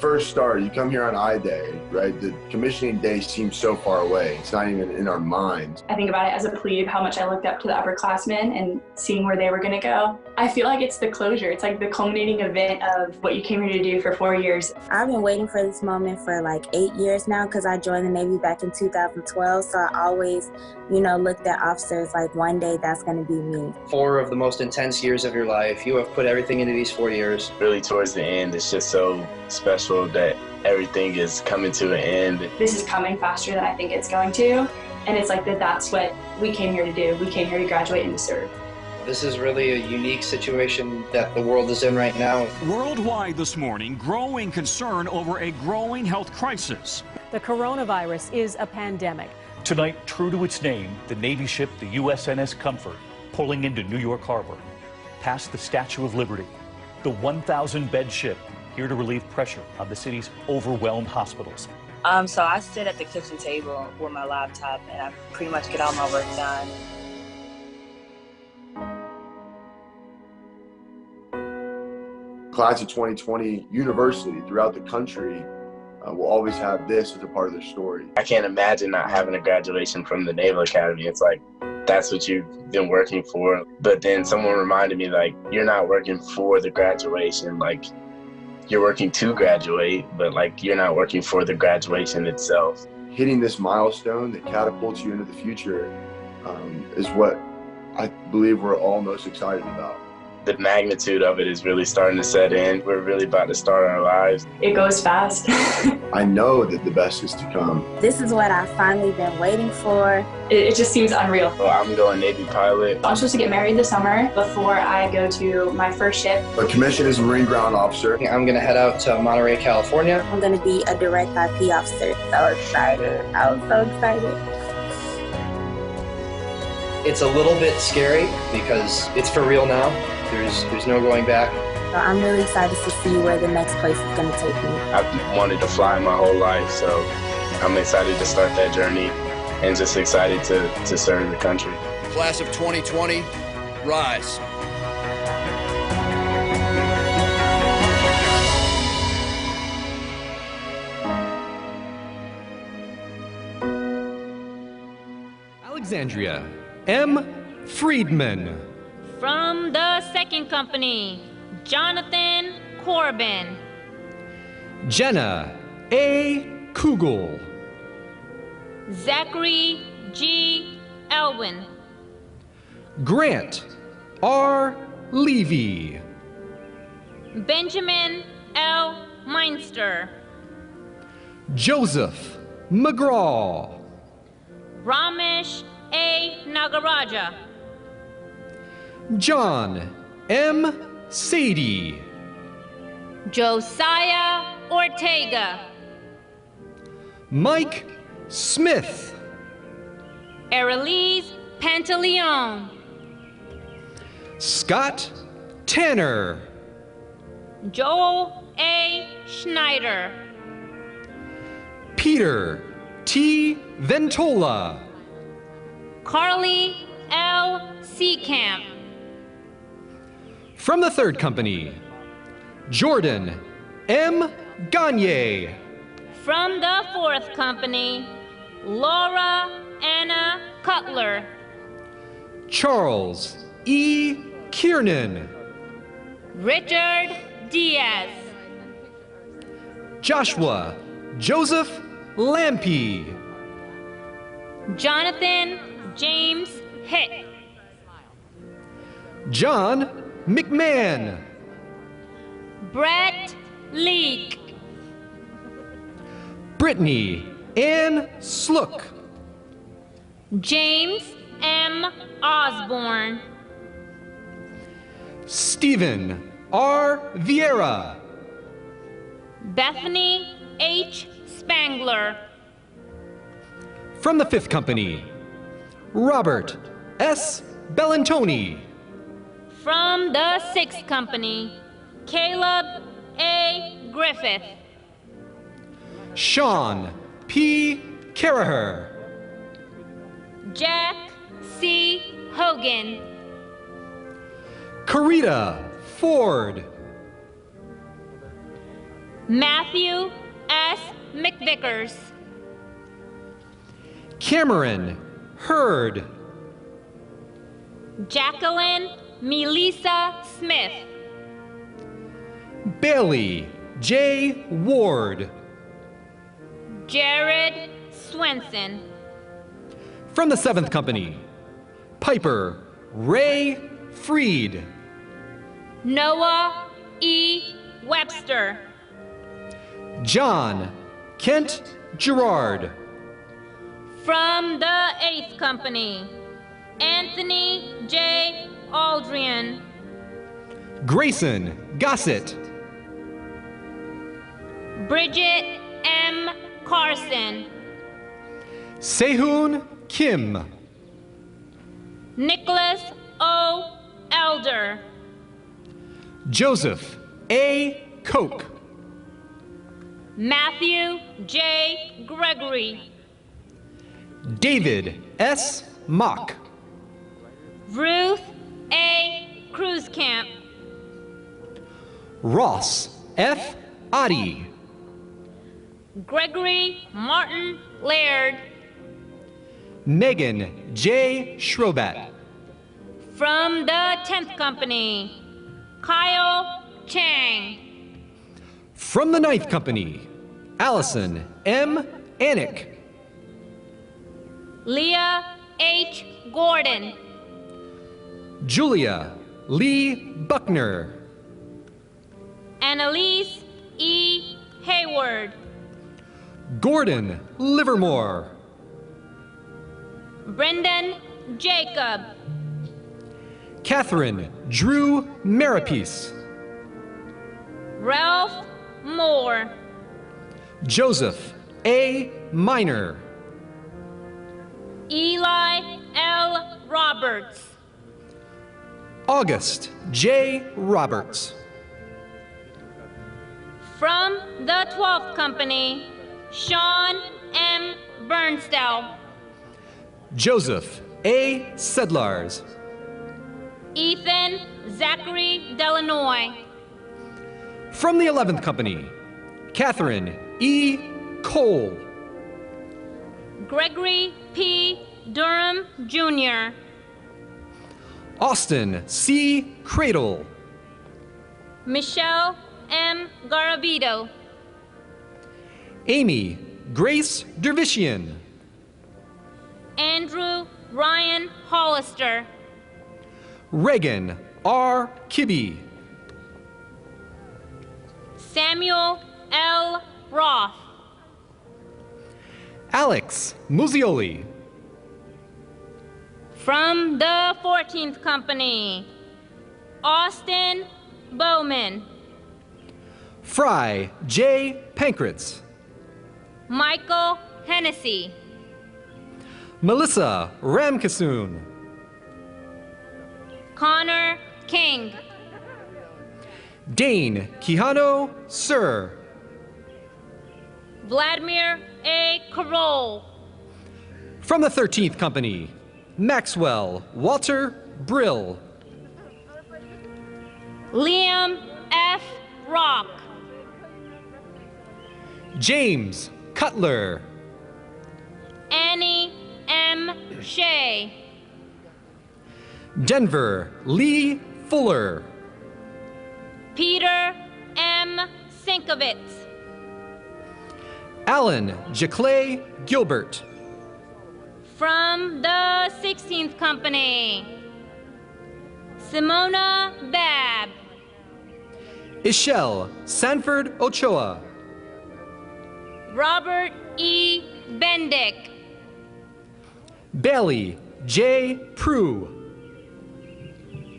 first started, you come here on I-Day, right? The commissioning day seems so far away. It's not even in our minds. I think about it as a plebe, how much I looked up to the upperclassmen and seeing where they were going to go. I feel like it's the closure. It's like the culminating event of what you came here to do for 4 years. I've been waiting for this moment for like 8 years now because I joined the Navy back in 2012. So I always, looked at officers like one day that's going to be me. 4 of the most intense years of your life. You have put everything into these 4 years. Really towards the end, it's just so special that everything is coming to an end. This is coming faster than I think it's going to. And it's like that's what we came here to do. We came here to graduate and to serve. This is really a unique situation that the world is in right now. Worldwide this morning, growing concern over a growing health crisis. The coronavirus is a pandemic. Tonight, true to its name, the Navy ship, the USNS Comfort, pulling into New York Harbor, past the Statue of Liberty. The 1,000-bed ship, here to relieve pressure on the city's overwhelmed hospitals. So I sit at the kitchen table with my laptop and I pretty much get all my work done. Class of 2020 universally throughout the country will always have this as a part of their story. I can't imagine not having a graduation from the Naval Academy. It's like, that's what you've been working for. But then someone reminded me, like, you're not working for the graduation. Like, you're working to graduate, but like, you're not working for the graduation itself. Hitting this milestone that catapults you into the future is what I believe we're all most excited about. The magnitude of it is really starting to set in. We're really about to start our lives. It goes fast. I know that the best is to come. This is what I've finally been waiting for. It just seems unreal. Well, I'm going Navy pilot. I'm supposed to get married this summer before I go to my first ship. A commission as a Marine ground officer. I'm going to head out to Monterey, California. I'm going to be a direct IP officer. So excited. I was so excited. It's a little bit scary because it's for real now. There's no going back. I'm really excited to see where the next place is going to take me. I've wanted to fly my whole life, so I'm excited to start that journey and just excited to serve the country. Class of 2020, rise. Alexandria, M. Friedman. From the 2nd Company, Jonathan Corbin. Jenna A. Kugel. Zachary G. Elwin. Grant R. Levy. Benjamin L. Meinster. Joseph McGraw. Ramesh A. Nagaraja. John M. Sadie. Josiah Ortega. Mike Smith. Aralise Pantaleon. Scott Tanner. Joel A. Schneider. Peter T. Ventola. Carly L. Seacamp. From the 3rd Company, Jordan M. Gagne. From the 4th Company, Laura Anna Cutler. Charles E. Kiernan. Richard Diaz. Joshua Joseph Lampe. Jonathan James Hitt. John McMahon. Brett Leake. Brittany Ann Slook. James M. Osborne. Stephen R. Vieira. Bethany H. Spangler. From the 5th Company, Robert S. Bellantoni. From the 6th Company, Caleb A. Griffith. Sean P. Caraher. Jack C. Hogan. Carita Ford. Matthew S. McVickers. Cameron Hurd. Jacqueline Melissa Smith. Bailey J. Ward. Jared Swenson. From the 7th Company, Piper Ray Freed. Noah E. Webster. John Kent Gerard. From the 8th Company, Anthony J. Aldrian. Grayson Gossett. Bridget M. Carson. Sehun Kim. Nicholas O. Elder. Joseph A. Koch. Matthew J. Gregory. David S. Mock. Ruth A. Cruzcamp. Ross F. Adi. Gregory Martin Laird. Megan J. Schrobat. From the 10th Company, Kyle Chang. From the 9th Company, Allison M. Anick. Leah H. Gordon. Julia Lee Buckner. Annalise E. Hayward. Gordon Livermore. Brendan Jacob. Catherine Drew Marapice. Ralph Moore. Joseph A. Minor. Eli L. Roberts. August J. Roberts. From the 12th Company, Sean M. Bernstell. Joseph A. Sedlars. Ethan Zachary Delanoy. From the 11th Company, Catherine E. Cole. Gregory P. Durham, Jr. Austin C. Cradle. Michelle M. Garavito. Amy Grace Dervishian. Andrew Ryan Hollister. Reagan R. Kibbe. Samuel L. Roth. Alex Muzioli. From the 14th Company, Austin Bowman. Fry J. Pankratz. Michael Hennessy. Melissa Ramkasoon. Connor King. Dane Quijano Sir. Vladimir A. Carroll. From the 13th Company, Maxwell Walter Brill. Liam F. Rock. James Cutler. Annie M. Shea. Denver Lee Fuller. Peter M. Sinkovitz. Alan Jaclay Gilbert. From the 16th Company, Simona Babb. Ishelle Sanford Ochoa. Robert E. Bendick. Bailey J. Prue.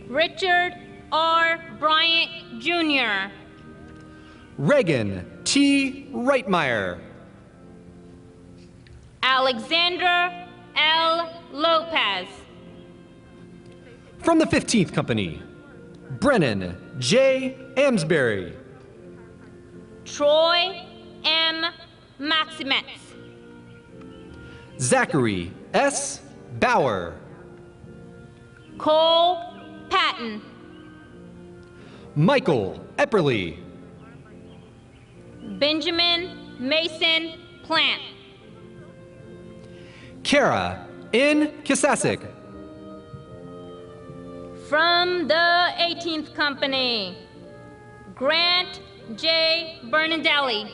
Richard R. Bryant, Jr. Reagan T. Reitmeyer. Alexandra L. Lopez. From the 15th Company, Brennan J. Amsbury. Troy M. Maximetz. Zachary S. Bauer. Cole Patton. Michael Epperly. Benjamin Mason Plant. Kara N. Kisasik. From the 18th Company, Grant J. Bernadelli.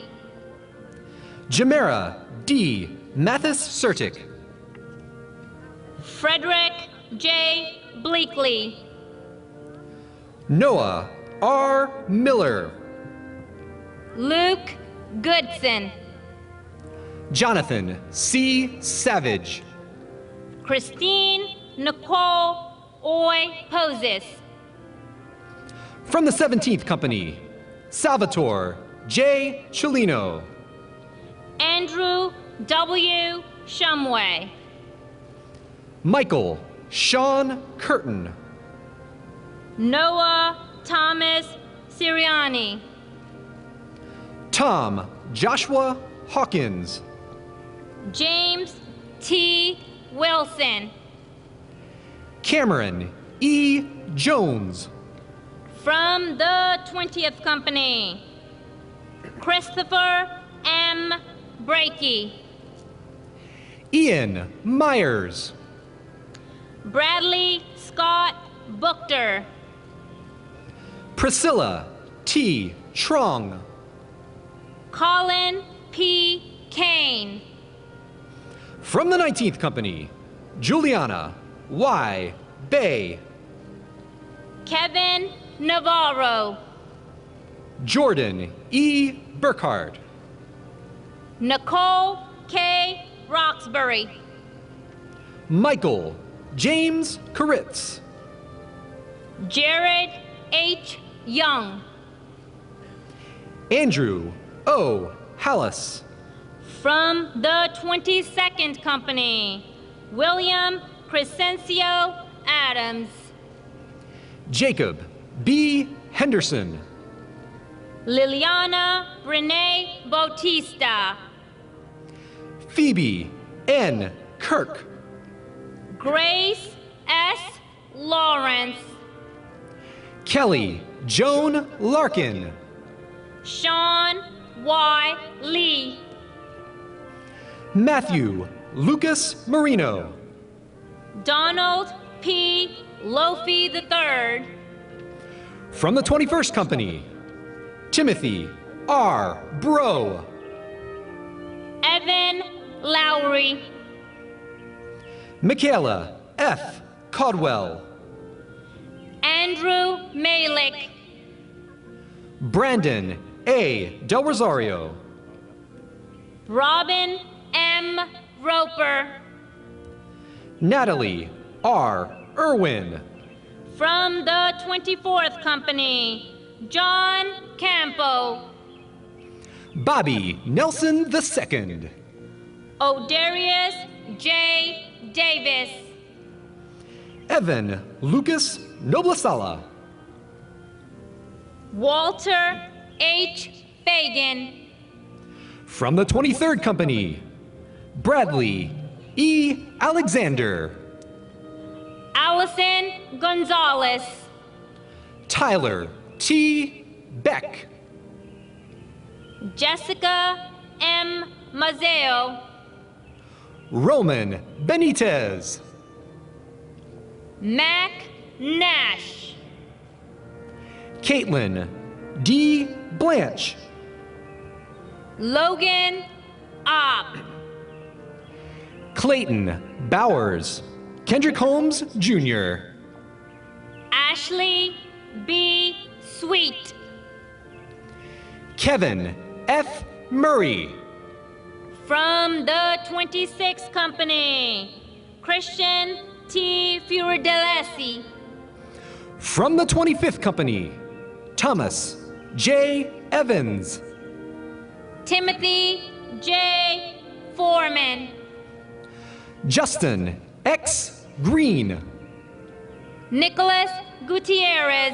Jamera D. Mathis Sertic. Frederick J. Bleakley. Noah R. Miller. Luke Goodson. Jonathan C. Savage. Christine Nicole Oy Poses. From the 17th Company, Salvatore J. Chelino. Andrew W. Shumway. Michael Sean Curtin. Noah Thomas Siriani. Tom Joshua Hawkins. James T. Wilson. Cameron E. Jones. From the 20th Company, Christopher M. Brakey. Ian Myers. Bradley Scott Buchter. Priscilla T. Trong. Colin P. Kane. From the 19th Company, Juliana Y. Bay. Kevin Navarro. Jordan E. Burkhardt. Nicole K. Roxbury. Michael James Koritz. Jared H. Young. Andrew O. Hallis. From the 22nd Company, William Crescencio Adams. Jacob B. Henderson. Liliana Renee Bautista. Phoebe N. Kirk. Grace S. Lawrence. Kelly Joan Larkin. Sean Y. Lee. Matthew Lucas Marino. Donald P. Lofi III. From the 21st Company, Timothy R. Bro. Evan Lowry. Michaela F. Caldwell. Andrew Malik. Brandon A. Del Rosario. Robin M. Roper. Natalie R. Irwin. From the 24th Company, John Campo. Bobby Nelson II. Odarius J. Davis. Evan Lucas Noblasala. Walter H. Fagan. From the 23rd Company, Bradley E. Alexander. Allison Gonzalez. Tyler T. Beck. Jessica M. Mazeo. Roman Benitez. Mac Nash. Caitlin D. Blanche. Logan Opp. Clayton Bowers. Kendrick Holmes Jr. Ashley B. Sweet. Kevin F. Murray. From the 26th Company, Christian T. Fiordelesi. From the 25th Company, Thomas J. Evans. Timothy J. Foreman. Justin X. Green. Nicholas Gutierrez.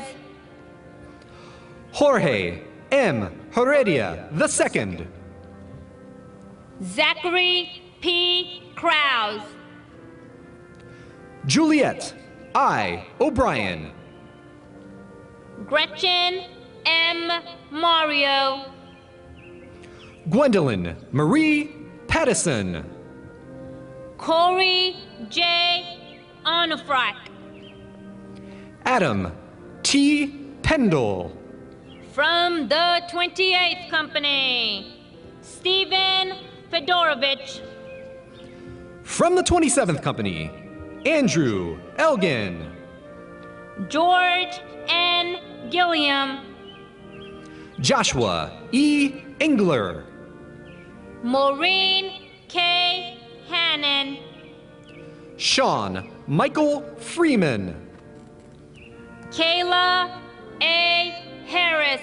Jorge M. Heredia II. Zachary P. Krause. Juliet I. O'Brien. Gretchen M. Mario. Gwendolyn Marie Pattison. Corey J. Onufrak. Adam T. Pendle. From the 28th Company, Stephen Fedorovich. From the 27th Company, Andrew Elgin. George N. Gilliam. Joshua E. Engler. Maureen K. Hannon. Sean Michael Freeman. Kayla A. Harris.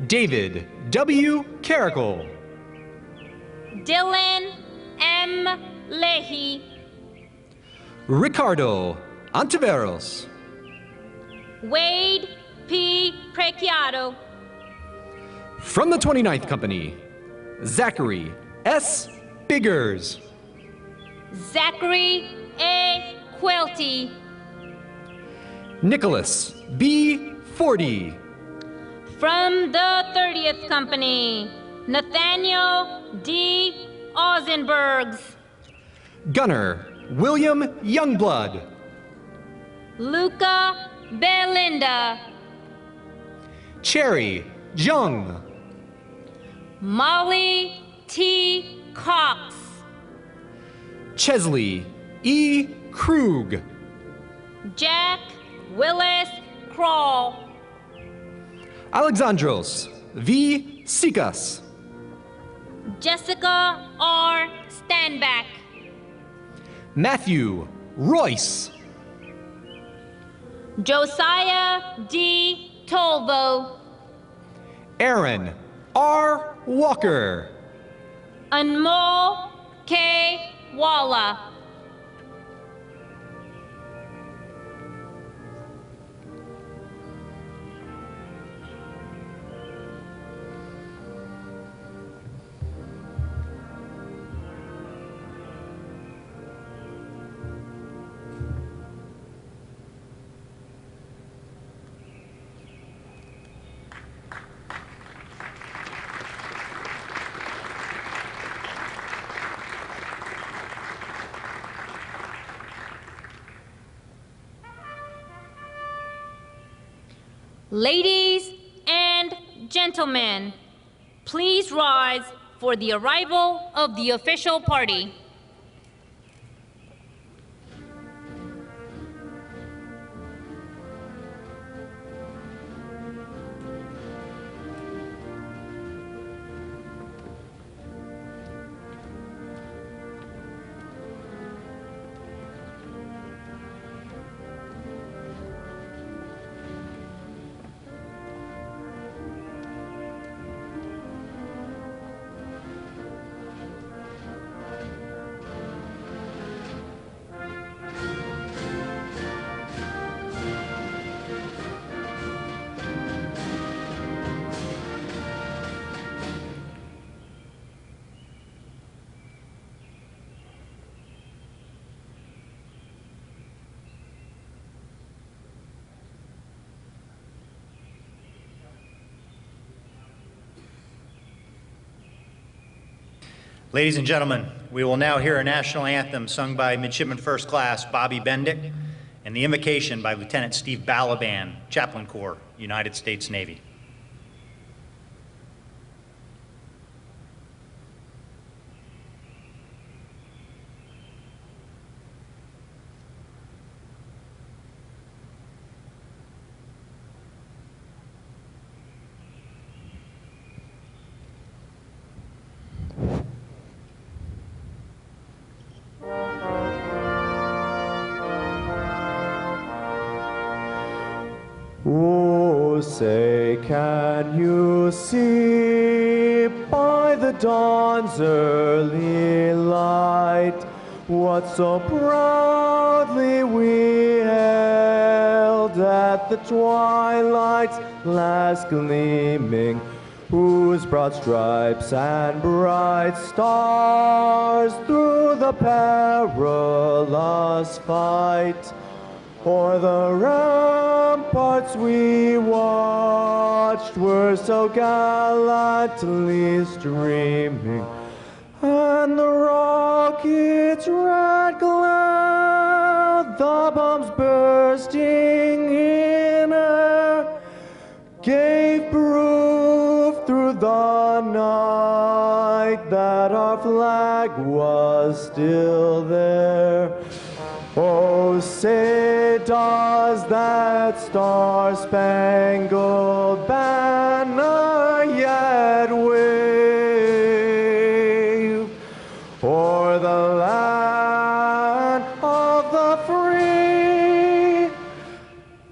David W. Carrickle. Dylan M. Leahy. Ricardo Antiveros. Wade P. Preciado. From the 29th Company, Zachary S. Biggers. Zachary A. Quilty. Nicholas B. Forty. From the 30th Company, Nathaniel D. Ozenbergs. Gunner William Youngblood. Luca Belinda. Cherry Jung. Molly T. Cox. Chesley E. Krug. Jack Willis Kroll. Alexandros V. Sikas. Jessica R. Stanback. Matthew Royce. Josiah D. Tolvo. Aaron R. Walker. Anmol K. Walla. Ladies and gentlemen, please rise for the arrival of the official party. Ladies and gentlemen, we will now hear a national anthem sung by Midshipman First Class Bobby Bendick and the invocation by Lieutenant Steve Balaban, Chaplain Corps, United States Navy. Oh, say, can you see by the dawn's early light what so proudly we held at the twilight's last gleaming, whose broad stripes and bright stars through the perilous fight o'er the ramparts we watched were so gallantly streaming, and the rocket's red glare, the bombs bursting in air, gave proof through the night that our flag was still there. Oh, say does that star-spangled banner yet wave o'er the land of the free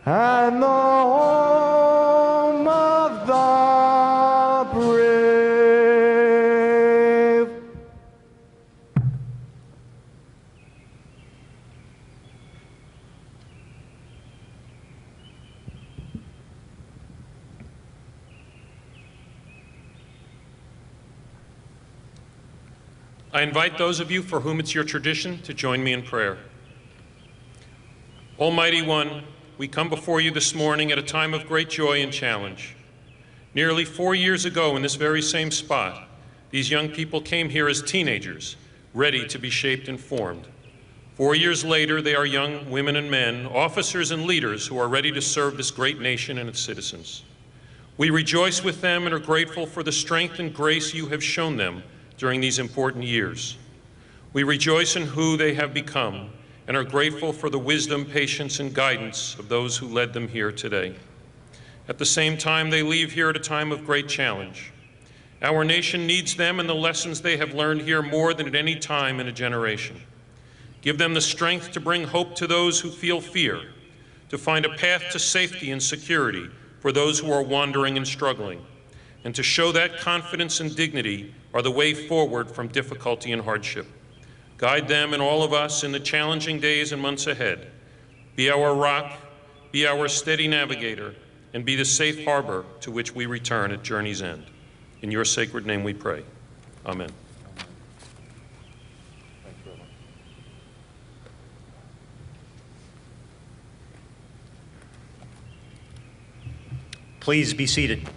and the home of the brave? I invite those of you for whom it's your tradition to join me in prayer. Almighty One, we come before you this morning at a time of great joy and challenge. Nearly 4 years ago in this very same spot, these young people came here as teenagers, ready to be shaped and formed. 4 years later, they are young women and men, officers and leaders who are ready to serve this great nation and its citizens. We rejoice with them and are grateful for the strength and grace you have shown them during these important years. We rejoice in who they have become and are grateful for the wisdom, patience, and guidance of those who led them here today. At the same time, they leave here at a time of great challenge. Our nation needs them and the lessons they have learned here more than at any time in a generation. Give them the strength to bring hope to those who feel fear, to find a path to safety and security for those who are wandering and struggling, and to show that confidence and dignity are the way forward from difficulty and hardship. Guide them and all of us in the challenging days and months ahead. Be our rock, be our steady navigator, and be the safe harbor to which we return at journey's end. In your sacred name we pray. Amen. Please be seated.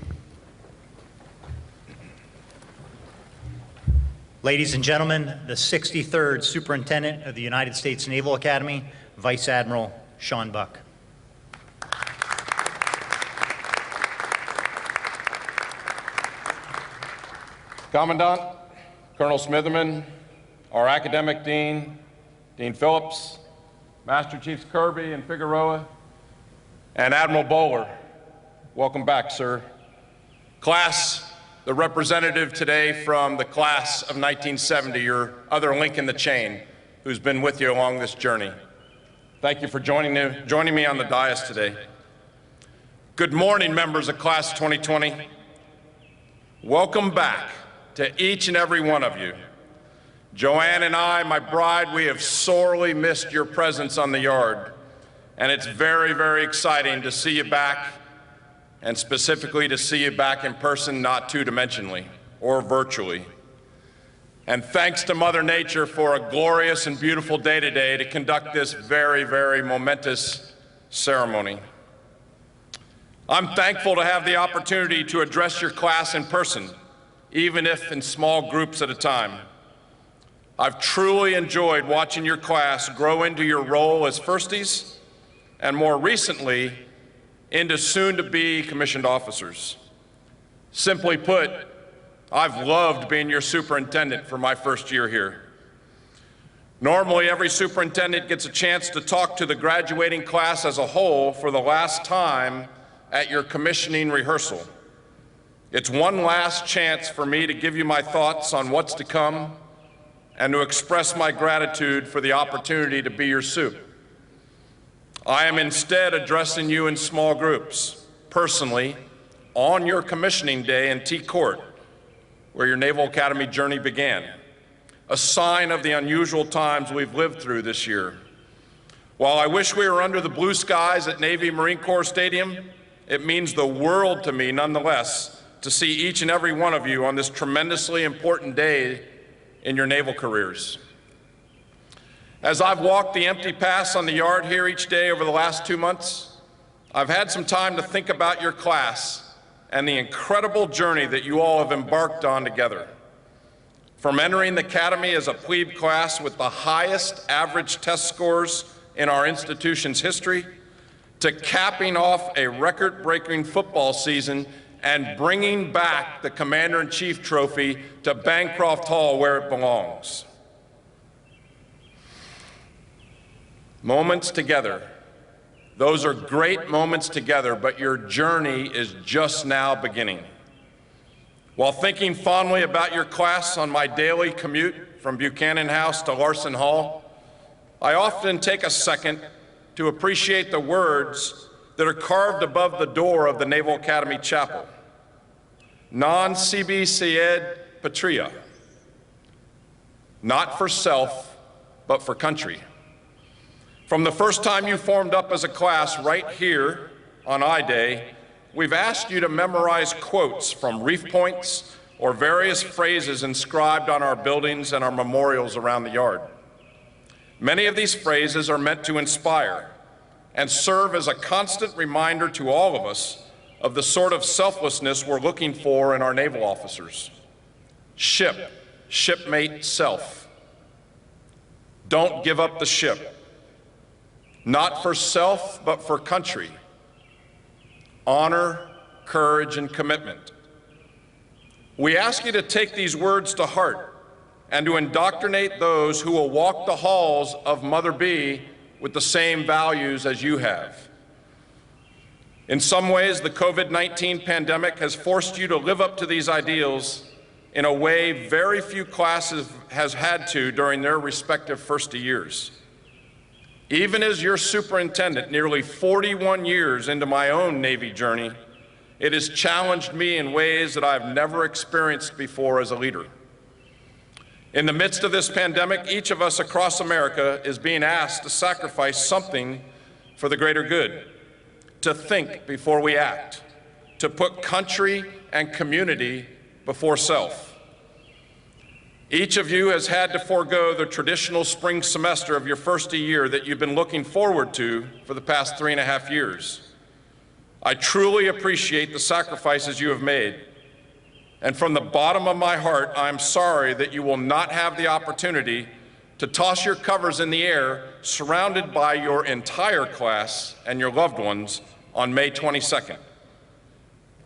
Ladies and gentlemen, the 63rd Superintendent of the United States Naval Academy, Vice Admiral Sean Buck. Commandant, Colonel Smitherman, our Academic Dean, Dean Phillips, Master Chiefs Kirby and Figueroa, and Admiral Bowler, welcome back, sir. Class, the representative today from the class of 1970, your other link in the chain, who's been with you along this journey. Thank you for joining me on the dais today. Good morning, members of Class 2020. Welcome back to each and every one of you. Joanne and I, my bride, we have sorely missed your presence on the yard, and it's very, very exciting to see you back, and specifically to see you back in person, not two-dimensionally or virtually. And thanks to Mother Nature for a glorious and beautiful day today to conduct this very, very momentous ceremony. I'm thankful to have the opportunity to address your class in person, even if in small groups at a time. I've truly enjoyed watching your class grow into your role as firsties, and more recently, into soon-to-be commissioned officers. Simply put, I've loved being your superintendent for my first year here. Normally, every superintendent gets a chance to talk to the graduating class as a whole for the last time at your commissioning rehearsal. It's one last chance for me to give you my thoughts on what's to come and to express my gratitude for the opportunity to be your sup. I am instead addressing you in small groups, personally, on your commissioning day in T Court, where your Naval Academy journey began, a sign of the unusual times we've lived through this year. While I wish we were under the blue skies at Navy Marine Corps Stadium, it means the world to me, nonetheless, to see each and every one of you on this tremendously important day in your naval careers. As I've walked the empty paths on the yard here each day over the last 2 months, I've had some time to think about your class and the incredible journey that you all have embarked on together. From entering the academy as a plebe class with the highest average test scores in our institution's history, to capping off a record-breaking football season and bringing back the Commander-in-Chief Trophy to Bancroft Hall where it belongs. Moments together. Those are great moments together, but your journey is just now beginning. While thinking fondly about your class on my daily commute from Buchanan House to Larson Hall, I often take a second to appreciate the words that are carved above the door of the Naval Academy Chapel. Non sibi sed patria. Not for self, but for country. From the first time you formed up as a class right here on I-Day, we've asked you to memorize quotes from reef points or various phrases inscribed on our buildings and our memorials around the yard. Many of these phrases are meant to inspire and serve as a constant reminder to all of us of the sort of selflessness we're looking for in our naval officers. Ship, shipmate, self. Don't give up the ship. Not for self, but for country. Honor, courage, and commitment. We ask you to take these words to heart and to indoctrinate those who will walk the halls of Mother B with the same values as you have. In some ways, the COVID-19 pandemic has forced you to live up to these ideals in a way very few classes has had to during their respective first years. Even as your superintendent, nearly 41 years into my own Navy journey, it has challenged me in ways that I've never experienced before as a leader. In the midst of this pandemic, each of us across America is being asked to sacrifice something for the greater good, to think before we act, to put country and community before self. Each of you has had to forego the traditional spring semester of your first year that you've been looking forward to for the past 3.5 years. I truly appreciate the sacrifices you have made. And from the bottom of my heart, I'm sorry that you will not have the opportunity to toss your covers in the air surrounded by your entire class and your loved ones on May 22nd.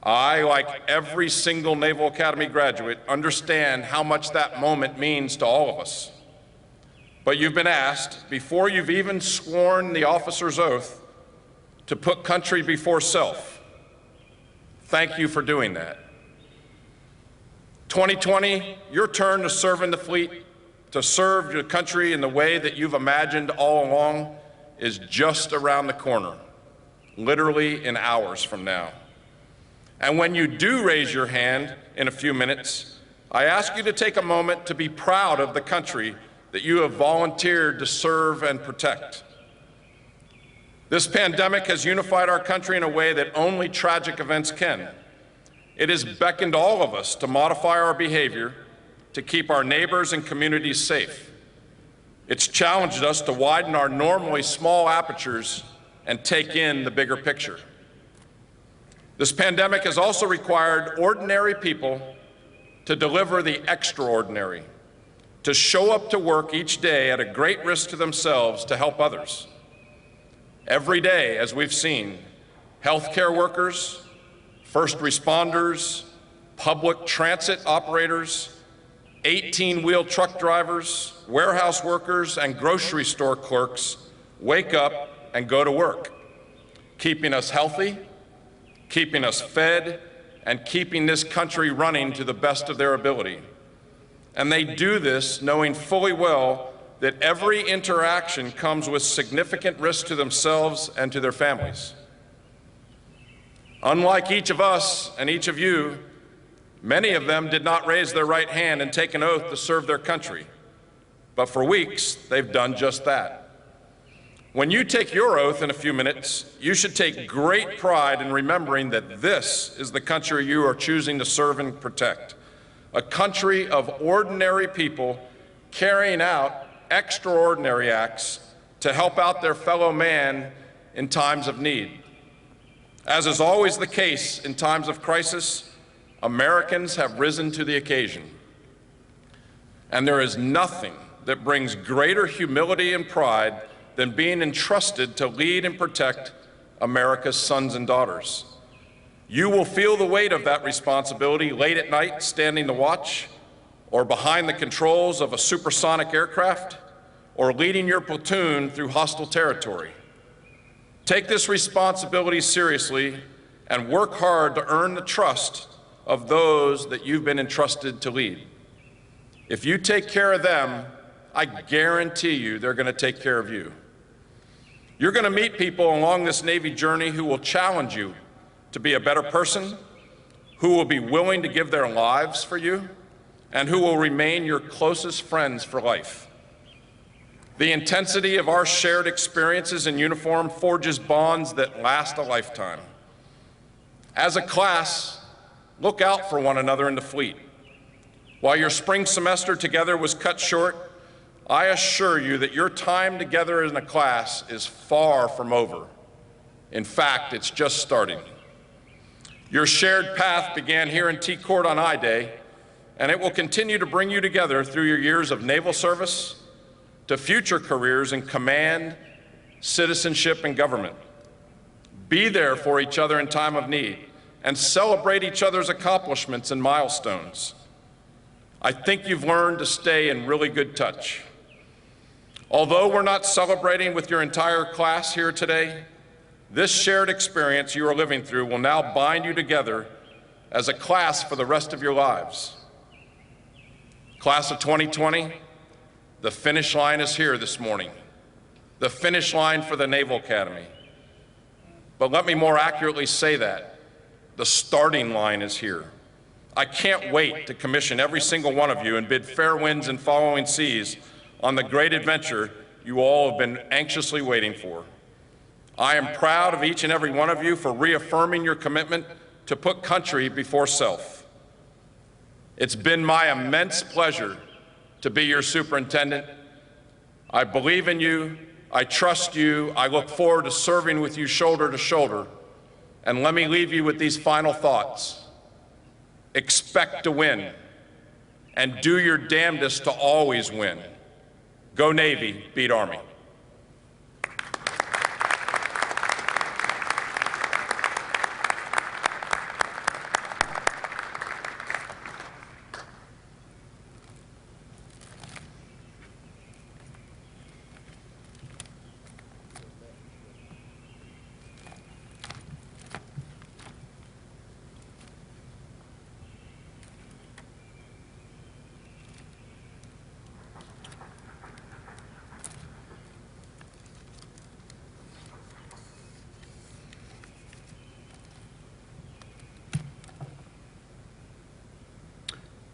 I, like every single Naval Academy graduate, understand how much that moment means to all of us. But you've been asked, before you've even sworn the officer's oath, to put country before self. Thank you for doing that. 2020, your turn to serve in the fleet, to serve your country in the way that you've imagined all along, is just around the corner, literally in hours from now. And when you do raise your hand in a few minutes, I ask you to take a moment to be proud of the country that you have volunteered to serve and protect. This pandemic has unified our country in a way that only tragic events can. It has beckoned all of us to modify our behavior to keep our neighbors and communities safe. It's challenged us to widen our normally small apertures and take in the bigger picture. This pandemic has also required ordinary people to deliver the extraordinary, to show up to work each day at a great risk to themselves to help others. Every day, as we've seen, healthcare workers, first responders, public transit operators, 18-wheel truck drivers, warehouse workers, and grocery store clerks wake up and go to work, keeping us healthy, keeping us fed, and keeping this country running to the best of their ability. And they do this knowing fully well that every interaction comes with significant risk to themselves and to their families. Unlike each of us and each of you, many of them did not raise their right hand and take an oath to serve their country. But for weeks, they've done just that. When you take your oath in a few minutes, you should take great pride in remembering that this is the country you are choosing to serve and protect. A country of ordinary people carrying out extraordinary acts to help out their fellow man in times of need. As is always the case in times of crisis, Americans have risen to the occasion. And there is nothing that brings greater humility and pride than being entrusted to lead and protect America's sons and daughters. You will feel the weight of that responsibility late at night, standing to watch, or behind the controls of a supersonic aircraft, or leading your platoon through hostile territory. Take this responsibility seriously and work hard to earn the trust of those that you've been entrusted to lead. If you take care of them, I guarantee you they're going to take care of you. You're going to meet people along this Navy journey who will challenge you to be a better person, who will be willing to give their lives for you, and who will remain your closest friends for life. The intensity of our shared experiences in uniform forges bonds that last a lifetime. As a class, look out for one another in the fleet. While your spring semester together was cut short, I assure you that your time together in a class is far from over. In fact, it's just starting. Your shared path began here in T-Court on I-Day, and it will continue to bring you together through your years of naval service to future careers in command, citizenship, and government. Be there for each other in time of need and celebrate each other's accomplishments and milestones. I think you've learned to stay in really good touch. Although we're not celebrating with your entire class here today, this shared experience you are living through will now bind you together as a class for the rest of your lives. Class of 2020, the finish line is here this morning. The finish line for the Naval Academy. But let me more accurately say that. The starting line is here. I can't wait to commission every single one of you and bid fair winds and following seas on the great adventure you all have been anxiously waiting for. I am proud of each and every one of you for reaffirming your commitment to put country before self. It's been my immense pleasure to be your superintendent. I believe in you, I trust you, I look forward to serving with you shoulder to shoulder. And let me leave you with these final thoughts. Expect to win, and do your damnedest to always win. Go Navy, beat Army.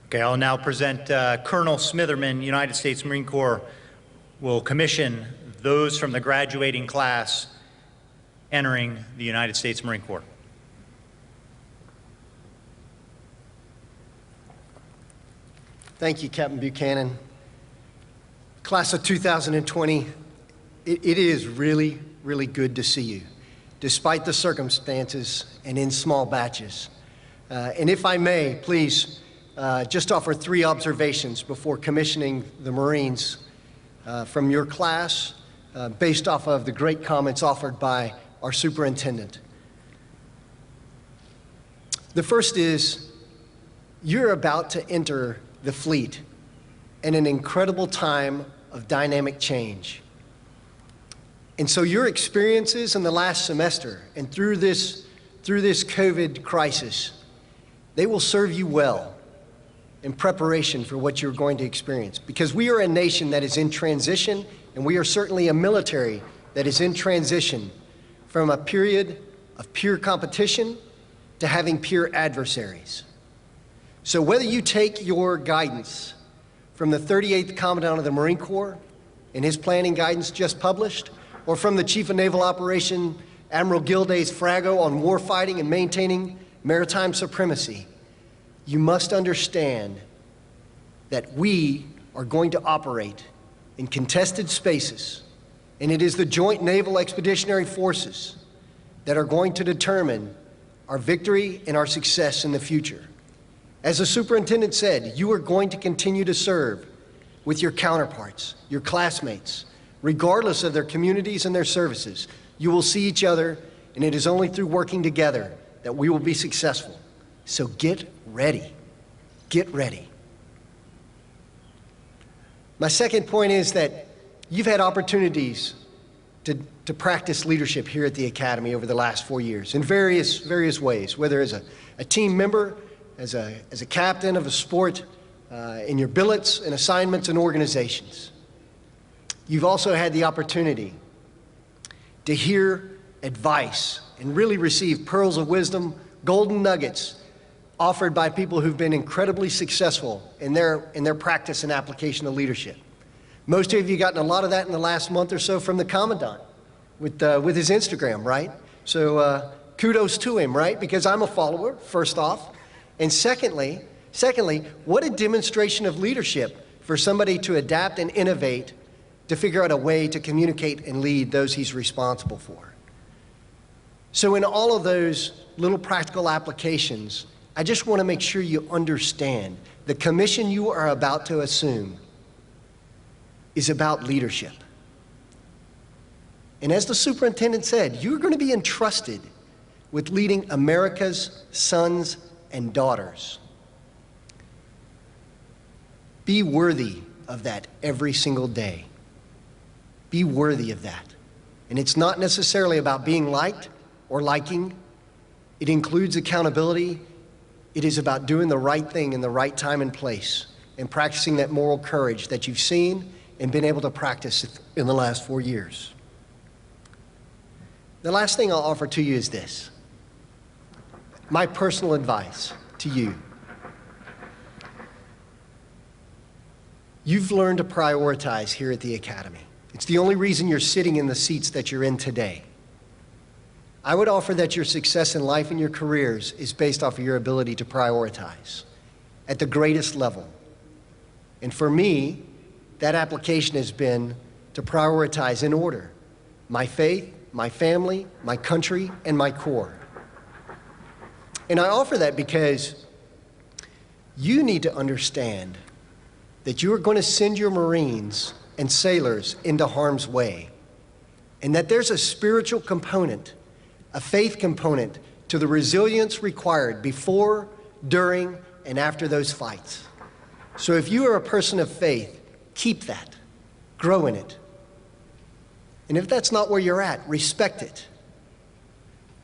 Okay, I'll now present Colonel Smitherman, United States Marine Corps, will commission those from the graduating class entering the United States Marine Corps. Thank you, Captain Buchanan. Class of 2020, it is really, really good to see you, despite the circumstances and in small batches. And if I may, please, just offer 3 observations before commissioning the Marines from your class based off of the great comments offered by our superintendent. The first is, you're about to enter the fleet in an incredible time of dynamic change. And so your experiences in the last semester and through this COVID crisis, they will serve you well in preparation for what you're going to experience. Because we are a nation that is in transition, and we are certainly a military that is in transition from a period of pure competition to having pure adversaries. So whether you take your guidance from the 38th Commandant of the Marine Corps in his planning guidance just published, or from the Chief of Naval Operation, Admiral Gilday's Frago on warfighting and maintaining maritime supremacy, you must understand that we are going to operate in contested spaces, and it is the joint naval expeditionary forces that are going to determine our victory and our success in the future. As the superintendent said, you are going to continue to serve with your counterparts, your classmates, regardless of their communities and their services. You will see each other, and it is only through working together that we will be successful. So get ready. Get ready. My second point is that you've had opportunities to practice leadership here at the Academy over the last 4 years in various ways, whether as a team member, as a captain of a sport, in your billets and assignments and organizations. You've also had the opportunity to hear advice and really receive pearls of wisdom, golden nuggets offered by people who've been incredibly successful in their practice and application of leadership. Most of you gotten a lot of that in the last month or so from the Commandant with his Instagram, right? So kudos to him, right? Because I'm a follower, first off. And secondly, what a demonstration of leadership for somebody to adapt and innovate to figure out a way to communicate and lead those he's responsible for. So in all of those little practical applications, I just want to make sure you understand the commission you are about to assume is about leadership. And as the superintendent said, you're going to be entrusted with leading America's sons and daughters. Be worthy of that every single day. Be worthy of that. And it's not necessarily about being liked or liking. It includes accountability. It is about doing the right thing in the right time and place and practicing that moral courage that you've seen and been able to practice in the last 4 years. The last thing I'll offer to you is this. My personal advice to you. You've learned to prioritize here at the Academy. It's the only reason you're sitting in the seats that you're in today. I would offer that your success in life and your careers is based off of your ability to prioritize at the greatest level. And for me, that application has been to prioritize in order: my faith, my family, my country, and my core. And I offer that because you need to understand that you are going to send your Marines and sailors into harm's way, and that there's a spiritual component, a faith component to the resilience required before, during, and after those fights. So if you are a person of faith, keep that, grow in it. And if that's not where you're at, respect it.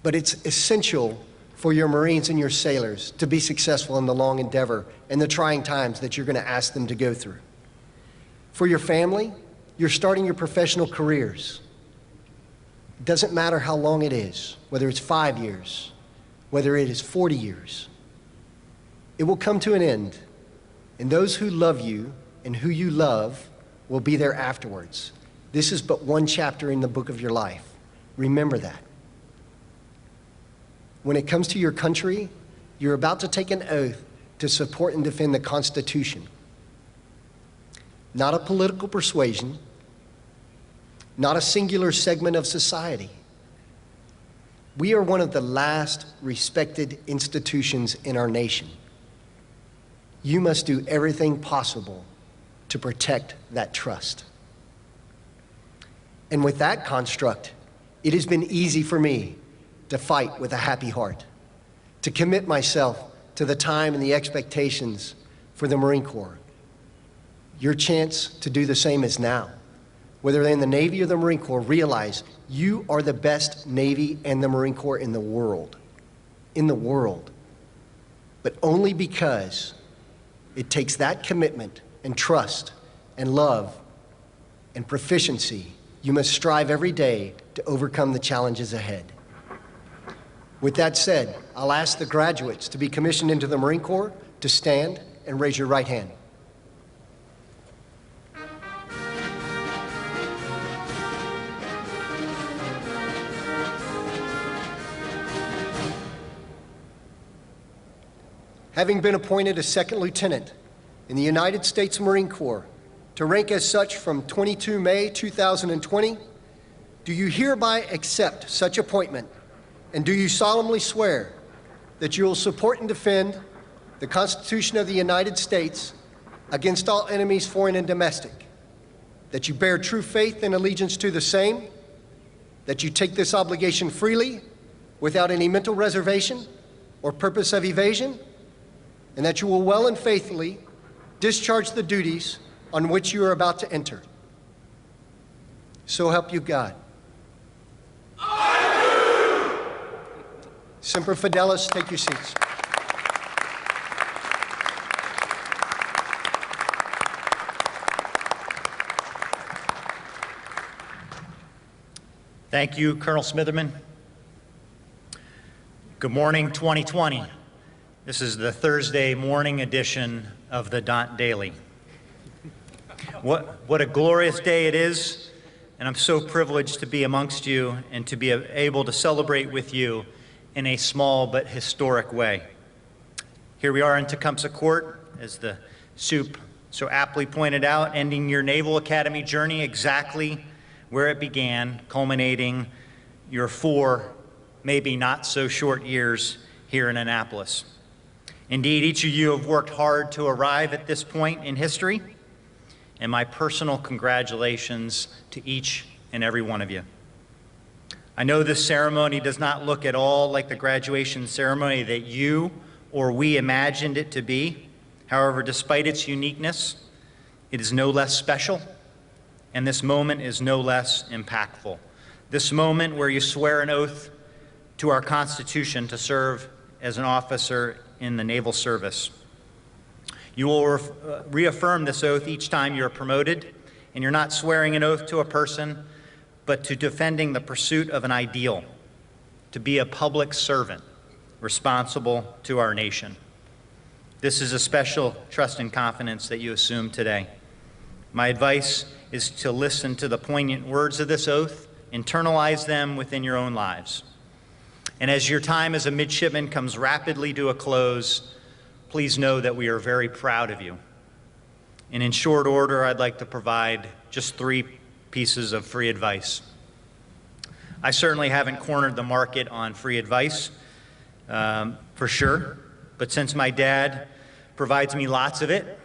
But it's essential for your Marines and your sailors to be successful in the long endeavor and the trying times that you're going to ask them to go through. For your family, you're starting your professional careers. It doesn't matter how long it is, whether it's 5 years, whether it is 40 years. It will come to an end, and those who love you and who you love will be there afterwards. This is but one chapter in the book of your life. Remember that. When it comes to your country, you're about to take an oath to support and defend the Constitution. Not a political persuasion, not a singular segment of society. We are one of the last respected institutions in our nation. You must do everything possible to protect that trust. And with that construct, it has been easy for me to fight with a happy heart, to commit myself to the time and the expectations for the Marine Corps. Your chance to do the same is now. Whether they're in the Navy or the Marine Corps, realize you are the best Navy and the Marine Corps in the world. In the world. But only because it takes that commitment and trust and love and proficiency. You must strive every day to overcome the challenges ahead. With that said, I'll ask the graduates to be commissioned into the Marine Corps to stand and raise your right hand. Having been appointed a second lieutenant in the United States Marine Corps to rank as such from 22 May 2020, do you hereby accept such appointment, and do you solemnly swear that you will support and defend the Constitution of the United States against all enemies, foreign and domestic, that you bear true faith and allegiance to the same, that you take this obligation freely without any mental reservation or purpose of evasion, and that you will well and faithfully discharge the duties on which you are about to enter? So help you God. I do. Semper Fidelis, take your seats. Thank you, Colonel Smitherman. Good morning, 2020. This is the Thursday morning edition of the Daunt Daily. What a glorious day it is, and I'm so privileged to be amongst you and to be able to celebrate with you in a small but historic way. Here we are in Tecumseh Court, as the soup so aptly pointed out, ending your Naval Academy journey exactly where it began, culminating your 4, maybe not so short years here in Annapolis. Indeed, each of you have worked hard to arrive at this point in history, and my personal congratulations to each and every one of you. I know this ceremony does not look at all like the graduation ceremony that you or we imagined it to be. However, despite its uniqueness, it is no less special, and this moment is no less impactful. This moment where you swear an oath to our Constitution to serve as an officer in the naval service. You will reaffirm this oath each time you're promoted, and you're not swearing an oath to a person, but to defending the pursuit of an ideal, to be a public servant responsible to our nation. This is a special trust and confidence that you assume today. My advice is to listen to the poignant words of this oath, internalize them within your own lives. And as your time as a midshipman comes rapidly to a close, please know that we are very proud of you. And in short order, I'd like to provide just 3 pieces of free advice. I certainly haven't cornered the market on free advice, for sure, but since my dad provides me lots of it,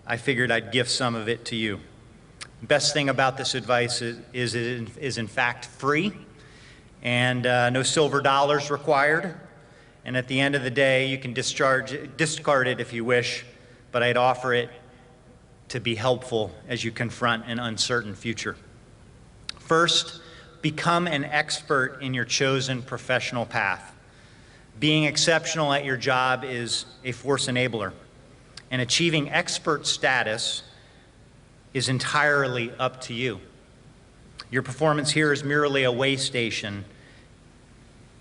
I figured I'd gift some of it to you. Best thing about this advice is in fact free, and no silver dollars required. And at the end of the day, you can discard it if you wish, but I'd offer it to be helpful as you confront an uncertain future. First, become an expert in your chosen professional path. Being exceptional at your job is a force enabler, and achieving expert status is entirely up to you. Your performance here is merely a way station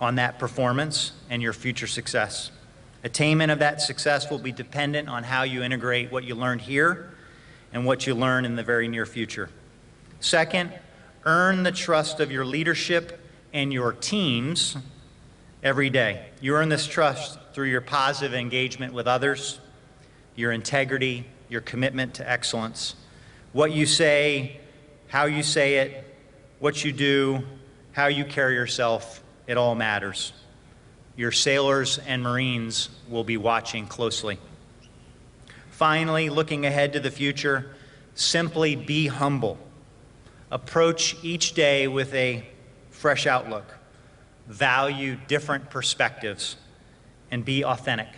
on that performance and your future success. Attainment of that success will be dependent on how you integrate what you learned here and what you learn in the very near future. Second, earn the trust of your leadership and your teams every day. You earn this trust through your positive engagement with others, your integrity, your commitment to excellence. What you say, how you say it, what you do, how you carry yourself, it all matters. Your sailors and Marines will be watching closely. Finally, looking ahead to the future, simply be humble. Approach each day with a fresh outlook. Value different perspectives and be authentic.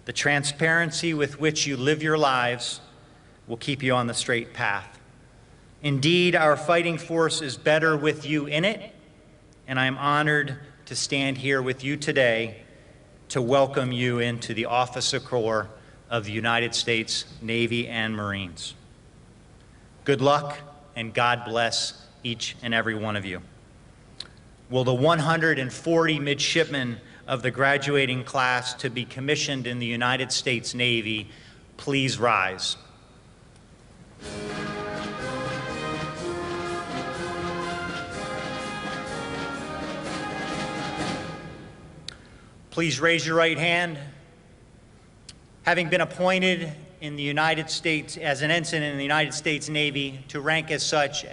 The transparency with which you live your lives will keep you on the straight path. Indeed, our fighting force is better with you in it, and I am honored to stand here with you today to welcome you into the Officer Corps of the United States Navy and Marines. Good luck, and God bless each and every one of you. Will the 140 midshipmen of the graduating class to be commissioned in the United States Navy please rise? Please raise your right hand. Having been appointed in the United States, as an ensign in the United States Navy, to rank as such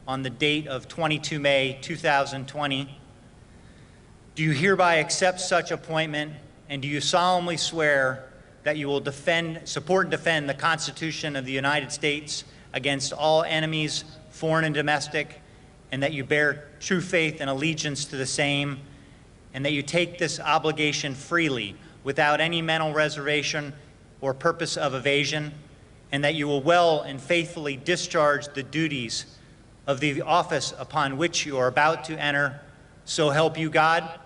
on the date of 22 May 2020. Do you hereby accept such appointment, and do you solemnly swear that you will support and defend the Constitution of the United States against all enemies, foreign and domestic, and that you bear true faith and allegiance to the same, and that you take this obligation freely without any mental reservation or purpose of evasion, and that you will well and faithfully discharge the duties of the office upon which you are about to enter, so help you God?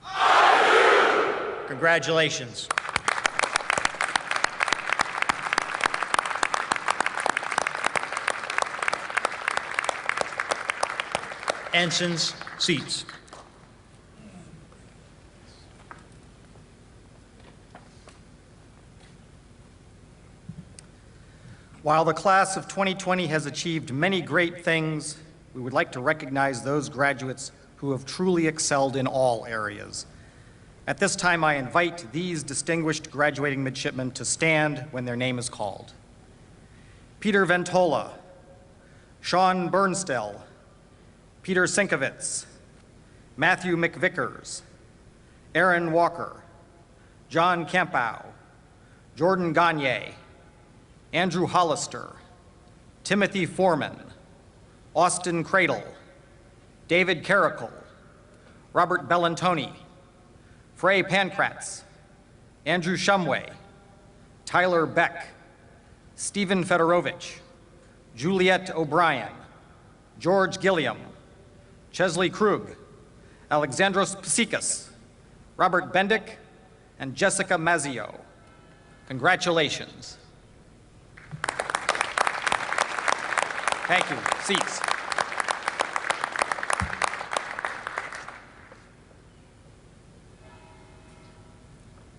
I do. Congratulations. Ensigns, seats. While the class of 2020 has achieved many great things, we would like to recognize those graduates who have truly excelled in all areas. At this time, I invite these distinguished graduating midshipmen to stand when their name is called. Peter Ventola, Sean Bernstell, Peter Sienkiewicz, Matthew McVickers, Aaron Walker, John Campow, Jordan Gagne, Andrew Hollister, Timothy Foreman, Austin Cradle, David Carrickle, Robert Bellantoni, Frey Pankratz, Andrew Shumway, Tyler Beck, Stephen Fedorovich, Juliette O'Brien, George Gilliam, Chesley Krug, Alexandros Psikas, Robert Bendick, and Jessica Mazzio. Congratulations. Thank you. Seats.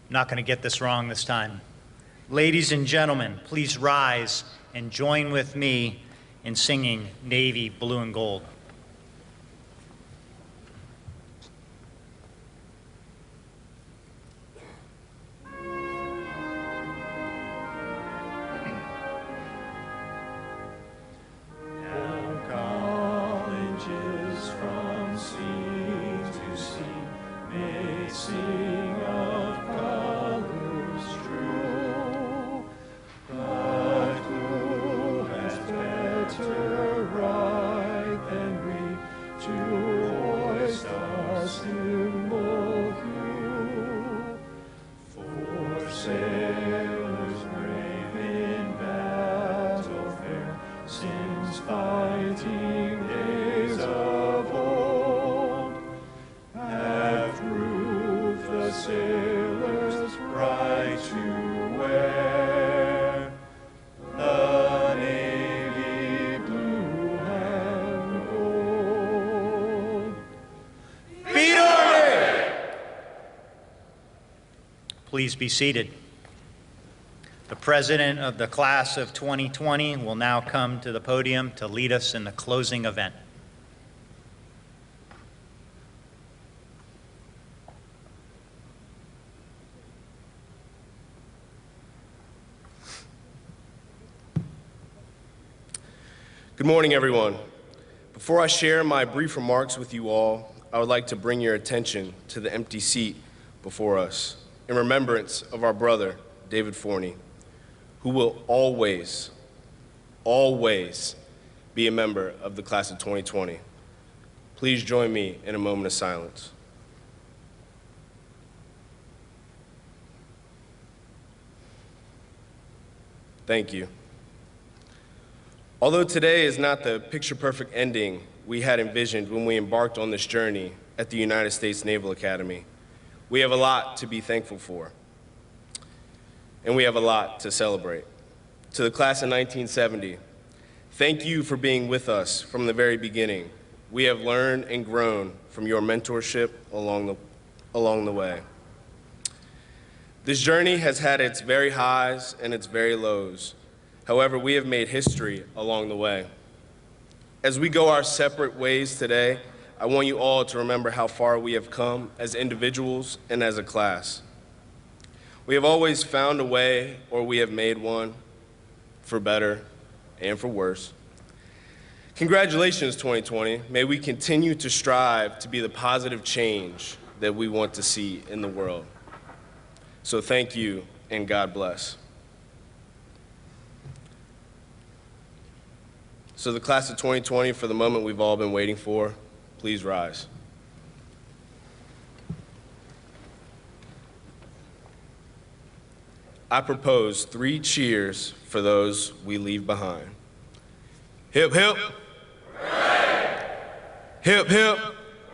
I'm not going to get this wrong this time. Ladies and gentlemen, please rise and join with me in singing Navy Blue and Gold. Please be seated. The president of the class of 2020 will now come to the podium to lead us in the closing event. Good morning, everyone. Before I share my brief remarks with you all, I would like to bring your attention to the empty seat before us, in remembrance of our brother, David Forney, who will always, always be a member of the class of 2020. Please join me in a moment of silence. Thank you. Although today is not the picture-perfect ending we had envisioned when we embarked on this journey at the United States Naval Academy, we have a lot to be thankful for, and we have a lot to celebrate. To the class of 1970, thank you for being with us from the very beginning. We have learned and grown from your mentorship along the way. This journey has had its very highs and its very lows. However, we have made history along the way. As we go our separate ways today, I want you all to remember how far we have come as individuals and as a class. We have always found a way, or we have made one, for better and for worse. Congratulations, 2020. May we continue to strive to be the positive change that we want to see in the world. So thank you, and God bless. So the class of 2020, for the moment we've all been waiting for, please rise. I propose 3 cheers for those we leave behind. Hip, hip. Hooray! Hip, hip.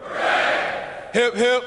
Hooray! Hip, hip.